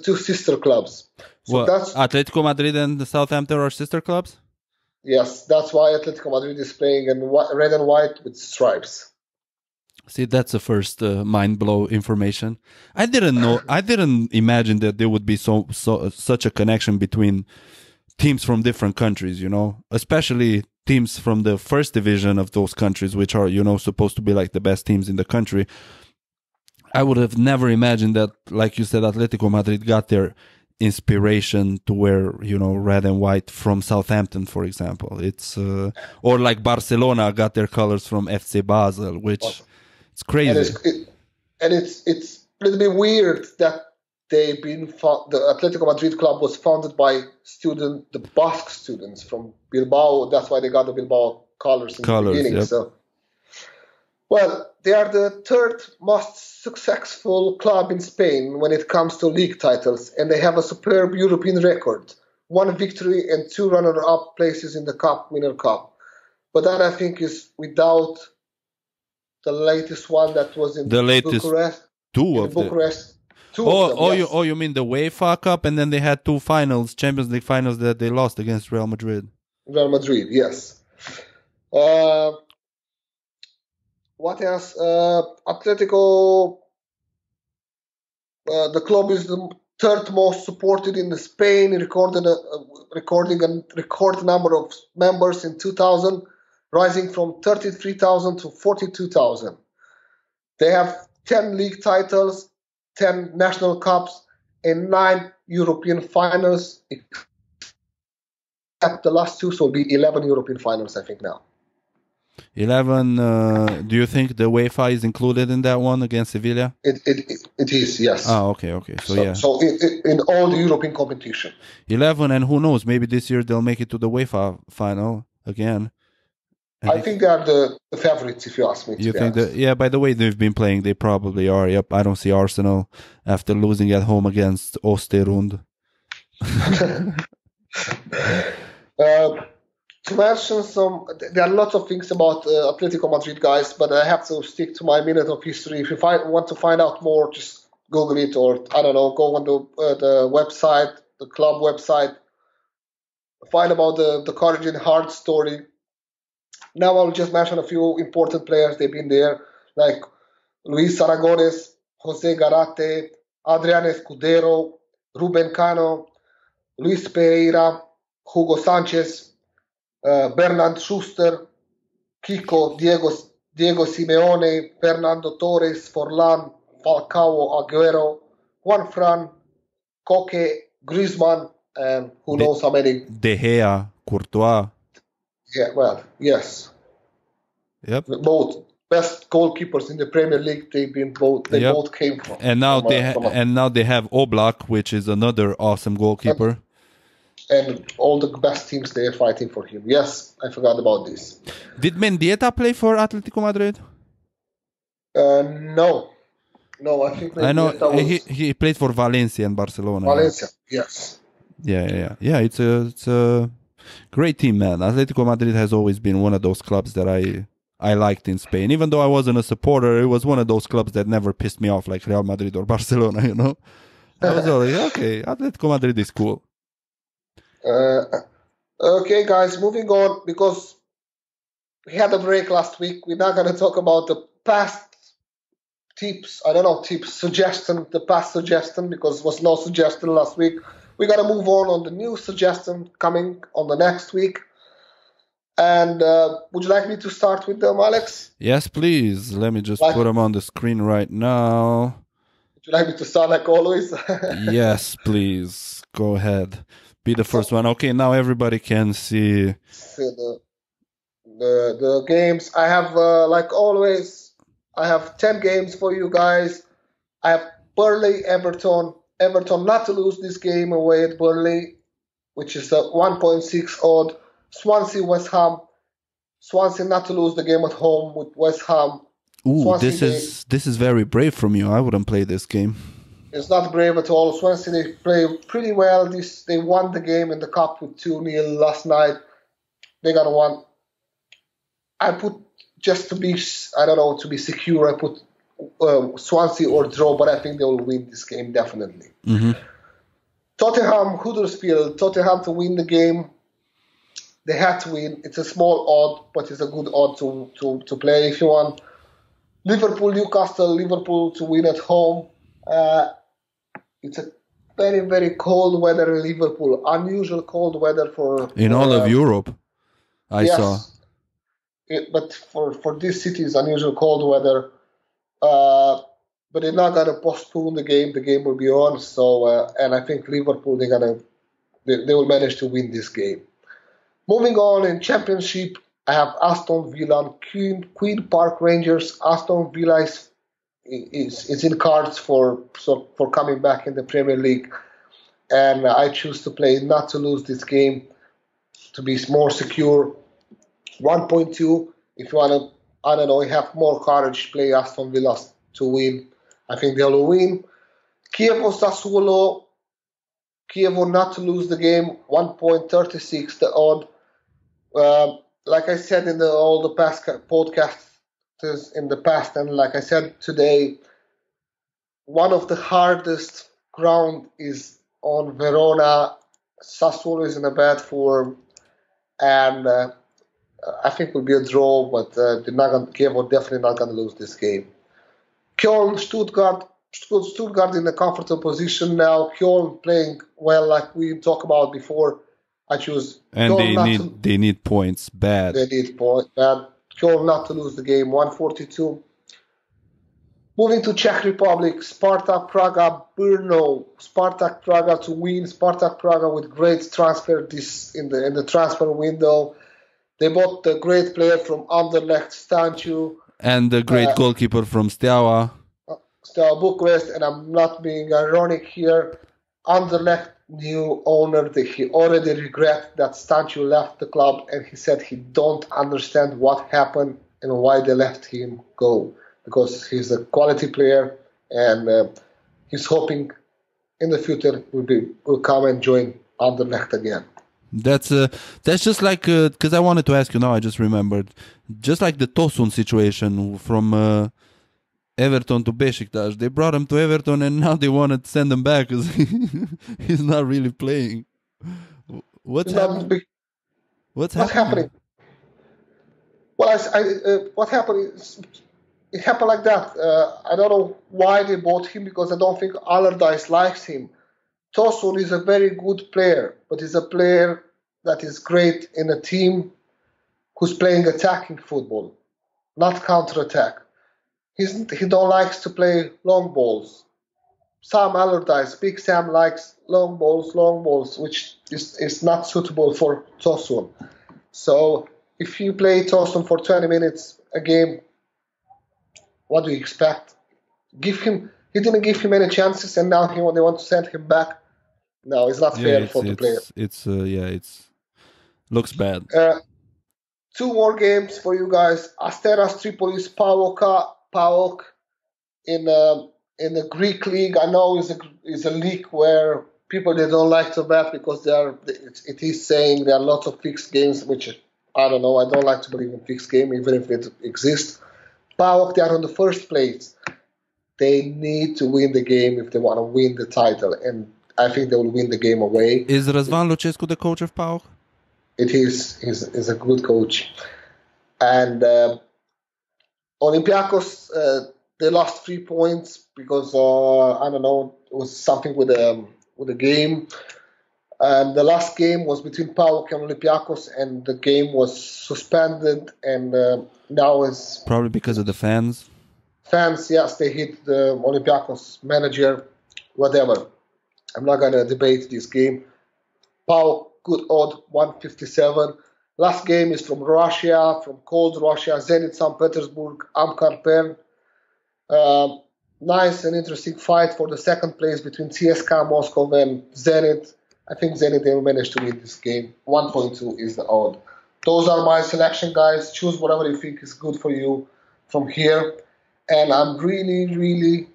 two sister clubs. So that's Atletico Madrid and the Southampton are sister clubs? Yes, that's why Atletico Madrid is playing in red and white with stripes. See, that's the first mind blow information. I didn't imagine that there would be such a connection between teams from different countries, you know, especially teams from the first division of those countries, which are, you know, supposed to be like the best teams in the country. I would have never imagined that, like you said, Atletico Madrid got their inspiration to wear, you know, red and white from Southampton, for example. It's or like Barcelona got their colors from FC Basel, which it's crazy. And it's a little bit weird that the Atletico Madrid club was founded by the Basque students from Bilbao. That's why they got the Bilbao colors in the beginning. Yep. So, well, they are the third most successful club in Spain when it comes to league titles, and they have a superb European record: 1 victory and 2 runner-up places in the Winner Cup. But that, I think, is without the latest one that was in Bucharest. Bucharest. You mean the UEFA Cup, and then they had 2 finals, Champions League finals that they lost against Real Madrid. Real Madrid, yes. What else? Atletico, the club is the third most supported in Spain, recording a record number of members in 2000, rising from 33,000 to 42,000. They have 10 league titles, 10 national cups, and 9 European finals. Except the last 2, so it'll be 11 European finals, I think, now. 11. Do you think the UEFA is included in that one against Sevilla? It is, yes. Oh, okay. So in all the European competition. 11, and who knows? Maybe this year they'll make it to the UEFA final again. I think they are the favorites, if you ask me. You think that? Yeah. By the way they've been playing, they probably are. Yep. I don't see Arsenal after losing at home against Osterund. To mention there are lots of things about Atletico Madrid, guys, but I have to stick to my minute of history. If you want to find out more, just Google it, or I don't know, go on the website, the club website, find about the courage and heart story. Now I'll just mention a few important players. They've been there, like Luis Aragones, Jose Garate, Adrian Escudero, Ruben Cano, Luis Pereira, Hugo Sanchez, Bernard Schuster, Kiko, Diego Simeone, Fernando Torres, Forlan, Falcao, Aguero, Juan Fran, Koke, Griezmann, and who knows how many. De Gea, Courtois. Yeah, well, yes. Yep. Both best goalkeepers in the Premier League. Both came from. And now they have Oblak, which is another awesome goalkeeper. And all the best teams, they are fighting for him. Yes, I forgot about this. Did Mendieta play for Atletico Madrid? No, I think I know he played for Valencia and Barcelona. Valencia, yes. Yeah. It's a great team, man. Atletico Madrid has always been one of those clubs that I liked in Spain. Even though I wasn't a supporter, it was one of those clubs that never pissed me off, like Real Madrid or Barcelona. You know, I was always okay. Atletico Madrid is cool. Okay, guys, moving on, because we had a break last week. We're not going to talk about the past tips. I don't know, tips, suggestion, the past suggestion, because there was no suggestion last week. We're going to move on the new suggestion coming on the next week. And would you like me to start with them, Alex? Yes, please. Let me just put them on the screen right now. Would you like me to start like always? Yes, please. Go ahead. Be the first one. Okay, now everybody can see. The games. I have, like always, I have 10 games for you guys. I have Burnley, Everton. Everton not to lose this game away at Burnley, which is a 1.6 odd. Swansea, West Ham. Swansea not to lose the game at home with West Ham. Ooh, Swansea this is very brave from you. I wouldn't play this game. It's not brave at all. Swansea, they play pretty well. They won the game in the cup with 2-0 last night. They got one. I put, just to be, I don't know, to be secure, I put Swansea or draw, but I think they will win this game definitely. Mm-hmm. Tottenham, Huddersfield. Tottenham to win the game. They had to win. It's a small odd, but it's a good odd to play if you want. Liverpool, Newcastle. Liverpool to win at home. It's a very, very cold weather in Liverpool. Unusual cold weather in all of Europe. I saw. But for this city, it's unusual cold weather. But they're not gonna postpone the game. The game will be on. So, and I think Liverpool they will manage to win this game. Moving on in Championship, I have Aston Villa, Queen Park Rangers. Aston Villa is in cards for coming back in the Premier League, and I choose to play not to lose this game to be more secure. 1.2. If you want to, I don't know, have more courage, play Aston Villa to win. I think they'll win. Chievo Sassuolo. Chievo not to lose the game. 1.36 the odd. Like I said in all the past podcasts in the past, and like I said today, one of the hardest ground is on Verona. Sassuolo is in a bad form, and I think it will be a draw, but Chievo definitely not going to lose this game. Köln, Stuttgart in a comfortable position now. Köln playing well, like we talked about before. I choose. And they need points bad. They need points bad. Köln not to lose the game. 142. Moving to Czech Republic, Spartak Praga, Brno. Spartak Praga to win. Spartak Praga with great transfer in the transfer window. They bought the great player from Anderlecht, Stanciu. And the great goalkeeper from Steaua. Steaua Bucharest, and I'm not being ironic here. Anderlecht new owner, he already regret that Stanciu left the club, and he said he don't understand what happened and why they let him go. Because he's a quality player, and he's hoping in the future will come and join Anderlecht again. That's just like, because I wanted to ask you now, I just remembered, just like the Tosun situation from Everton to Besiktas. They brought him to Everton and now they want to send him back because he's not really playing. What's happening? What's happening? Well, what happened is, it happened like that. I don't know why they bought him, because I don't think Allardyce likes him. Tosun is a very good player, but he's a player that is great in a team who's playing attacking football, not counter-attack. He don't likes to play long balls. Sam Allardyce, Big Sam, likes long balls, which is not suitable for Tosun. So if you play Tosun for 20 minutes a game, what do you expect? He didn't give him any chances, and now they want to send him back. No, it's not fair for the player. It's looks bad. 2 more games for you guys. Asteras Tripolis, PAOK in the Greek league. I know is a league where people they don't like to bet because it is saying there are lots of fixed games, which I don't know. I don't like to believe in fixed game, even if it exists. PAOK, they are on the first place. They need to win the game if they want to win the title, and I think they will win the game away. Is Răzvan Lucescu the coach of PAOK? It is. He's a good coach. And Olympiacos, they lost 3 points because I don't know, it was something with the game. And the last game was between PAOK and Olympiacos, and the game was suspended. And now it's probably because of the fans. Fans, yes, they hit the Olympiacos manager, whatever. I'm not gonna debate this game. PAOK good odd 157. Last game is from Russia, from cold Russia, Zenit St. Petersburg, Amkar Pen. Nice and interesting fight for the second place between CSKA Moscow and Zenit. I think Zenit will manage to win this game. 1.2 is the odd. Those are my selection, guys. Choose whatever you think is good for you from here. And I'm really, really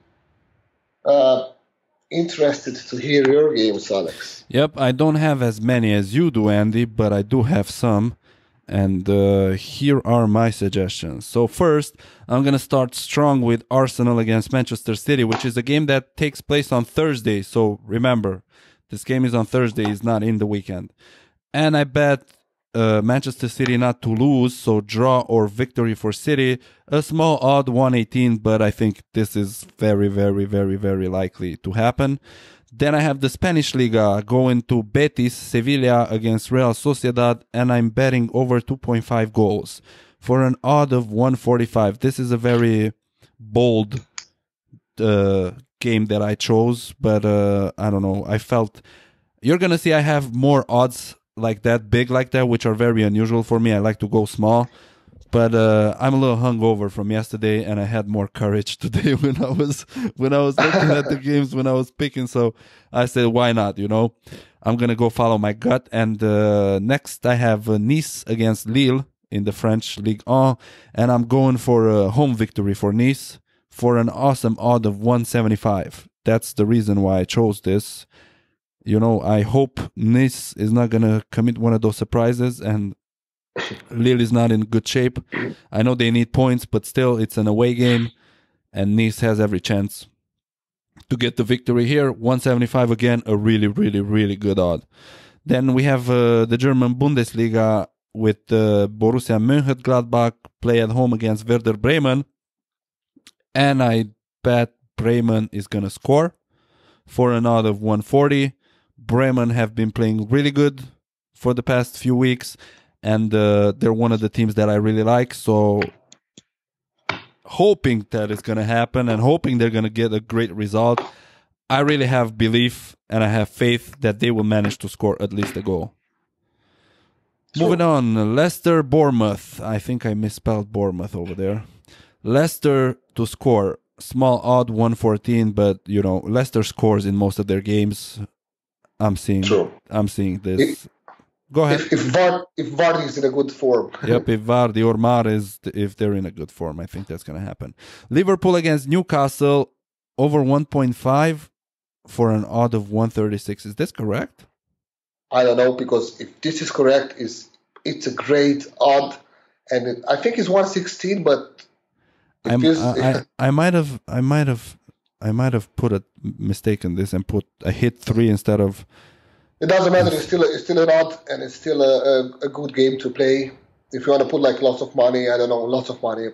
interested to hear your games, Alex. Yep, I don't have as many as you do, Andy, but I do have some. And here are my suggestions. So first, I'm going to start strong with Arsenal against Manchester City, which is a game that takes place on Thursday. So remember, this game is on Thursday, it's not in the weekend. And I bet Manchester City not to lose, so draw or victory for City. A small odd 118, but I think this is very, very, very, very likely to happen. Then I have the Spanish Liga going to Betis, Sevilla against Real Sociedad, and I'm betting over 2.5 goals for an odd of 145. This is a very bold game that I chose, but I don't know. I felt you're going to see I have more odds like that, big like that, which are very unusual for me. I like to go small. But I'm a little hungover from yesterday, and I had more courage today when I was looking at the games, when I was picking. So I said, why not? You know, I'm gonna go follow my gut. And next, I have Nice against Lille in the French Ligue 1, and I'm going for a home victory for Nice for an awesome odd of 175. That's the reason why I chose this. You know, I hope Nice is not gonna commit one of those surprises, and Lille is not in good shape. I know they need points, but still, it's an away game, and Nice has every chance to get the victory here. 175 again, a really, really, really good odd. Then we have the German Bundesliga with Borussia Mönchengladbach play at home against Werder Bremen, and I bet Bremen is going to score for an odd of 140. Bremen have been playing really good for the past few weeks, and they're one of the teams that I really like. So hoping that it's going to happen and hoping they're going to get a great result, I really have belief and I have faith that they will manage to score at least a goal. Moving on, Leicester, Bournemouth. I think I misspelled Bournemouth over there. Leicester to score. Small odd 114, but you know, Leicester scores in most of their games. I'm seeing this. Go ahead. If Vardy is in a good form. Yep, if Vardy or Mahrez, if they're in a good form, I think that's going to happen. Liverpool against Newcastle, over 1.5 for an odd of 136. Is this correct? I don't know, because if this is correct, it's a great odd, and I think it's 116. But I might have put a mistake in this and put a hit 3 instead of. It doesn't matter. It's still an odd, and it's still a good game to play. If you want to put like lots of money, I don't know, lots of money,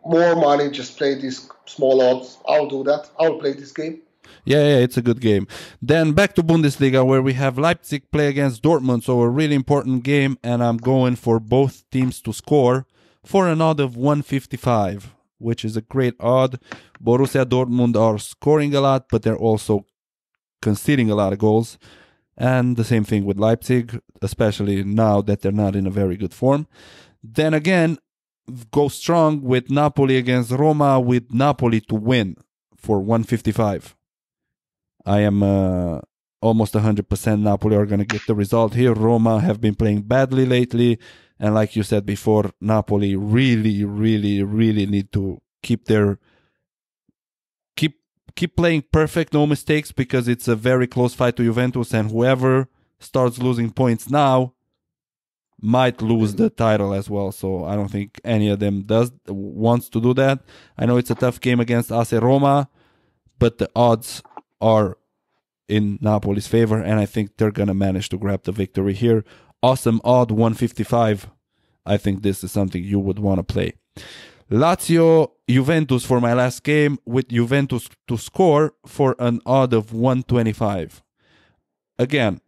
more money, just play these small odds. I'll do that. I'll play this game. Yeah, it's a good game. Then back to Bundesliga, where we have Leipzig play against Dortmund, so a really important game, and I'm going for both teams to score for an odd of 155, which is a great odd. Borussia Dortmund are scoring a lot, but they're also conceding a lot of goals, and the same thing with Leipzig, especially now that they're not in a very good form. Then again, go strong with Napoli against Roma, with Napoli to win for 155. I am almost 100% Napoli are going to get the result here. Roma have been playing badly lately, and like you said before, Napoli really, really, really need to keep playing perfect, no mistakes, because it's a very close fight to Juventus, and whoever starts losing points now might lose the title as well. So I don't think any of them wants to do that. I know it's a tough game against AC Roma, but the odds are in Napoli's favor, and I think they're going to manage to grab the victory here. Awesome odd 155. I think this is something you would want to play. Lazio Juventus for my last game, with Juventus to score for an odd of 125. Again,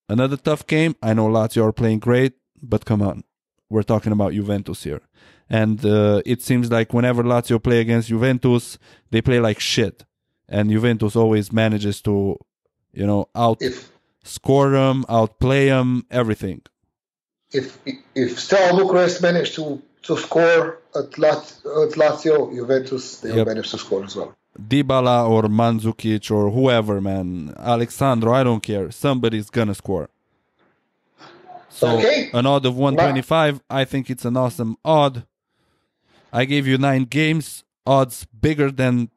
another tough game. I know Lazio are playing great, but come on. We're talking about Juventus here. And it seems like whenever Lazio play against Juventus, they play like shit. And Juventus always manages to, outscore them, outplay them, everything. If Steaua Bucharest managed to score at Lazio, Juventus, they'll manage to score as well. Dybala or Mandzukic or whoever, man. Alexandro, I don't care. Somebody's gonna score. So an odd of 125, I think it's an awesome odd. I gave you 9 games, odds bigger than,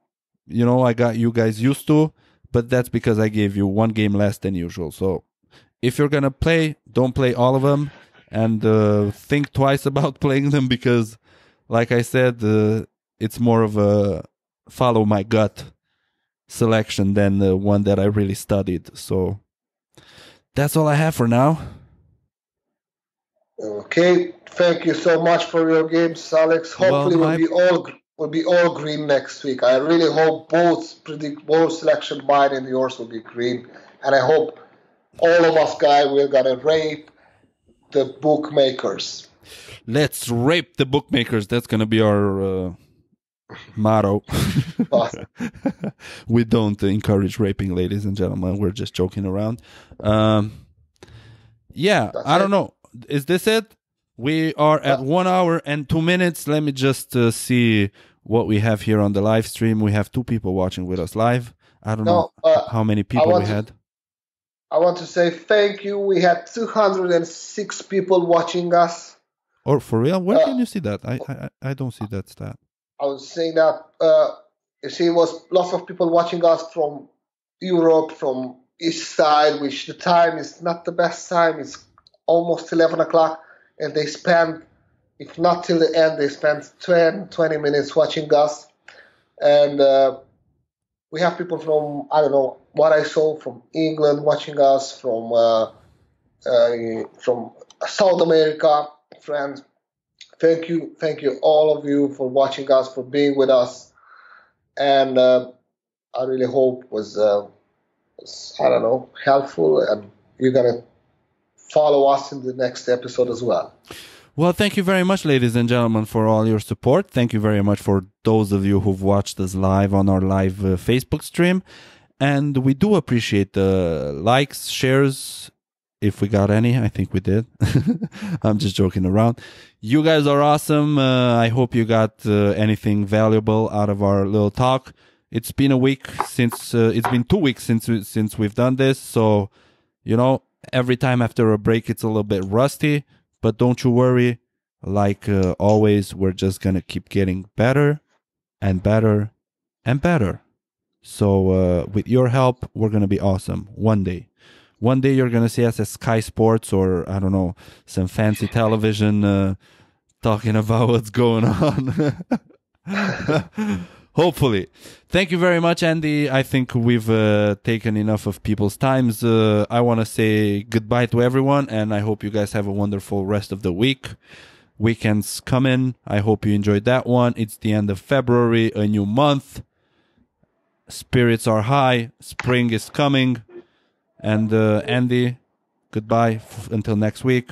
I got you guys used to, but that's because I gave you 1 game less than usual. So if you're gonna play, don't play all of them, and think twice about playing them, because, like I said, it's more of a follow my gut selection than the one that I really studied. So that's all I have for now. Okay, thank you so much for your games, Alex. Hopefully we'll be all green next week. I really hope both selection, mine and yours, will be green, and I hope all of us guys we're gonna rape the bookmakers. Let's rape the bookmakers. That's gonna be our motto. We don't encourage raping, ladies and gentlemen. We're just joking around. I don't know. Is this it? We are at 1 hour and 2 minutes. Let me just see what we have here on the live stream. We have 2 people watching with us live. I don't know how many people we had. I want to say thank you. We had 206 people watching us. Or for real? Where can you see that? I don't see that stat. I was saying that you see, it was lots of people watching us from Europe, from East Side, which the time is not the best time. It's almost 11 o'clock, and they spend, if not till the end, they spend 20 minutes watching us. And we have people from, I don't know what I saw, from England watching us, from South America, friends. Thank you, all of you, for watching us, for being with us. And I really hope was helpful, and you're going to follow us in the next episode as well. Well, thank you very much, ladies and gentlemen, for all your support. Thank you very much for those of you who've watched us live on our live Facebook stream. And we do appreciate the likes, shares, if we got any. I think we did. I'm just joking around. You guys are awesome. I hope you got anything valuable out of our little talk. It's been a week since, it's been 2 weeks since we've done this. So, every time after a break, it's a little bit rusty, but don't you worry. Like always, we're just going to keep getting better and better and better. So with your help, we're going to be awesome one day. One day you're going to see us at Sky Sports or, I don't know, some fancy television talking about what's going on. Hopefully. Thank you very much, Andy. I think we've taken enough of people's times. I want to say goodbye to everyone, and I hope you guys have a wonderful rest of the week. Weekends come in. I hope you enjoyed that one. It's the end of February, a new month. Spirits are high. Spring is coming. And Andy, goodbye until next week.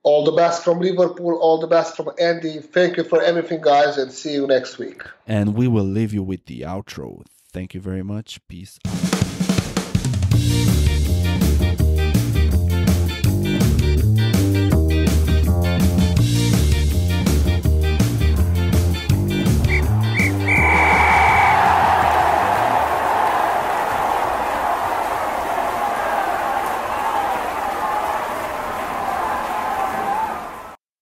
All the best from Liverpool. All the best from Andy. Thank you for everything, guys, and see you next week. And we will leave you with the outro. Thank you very much. Peace out.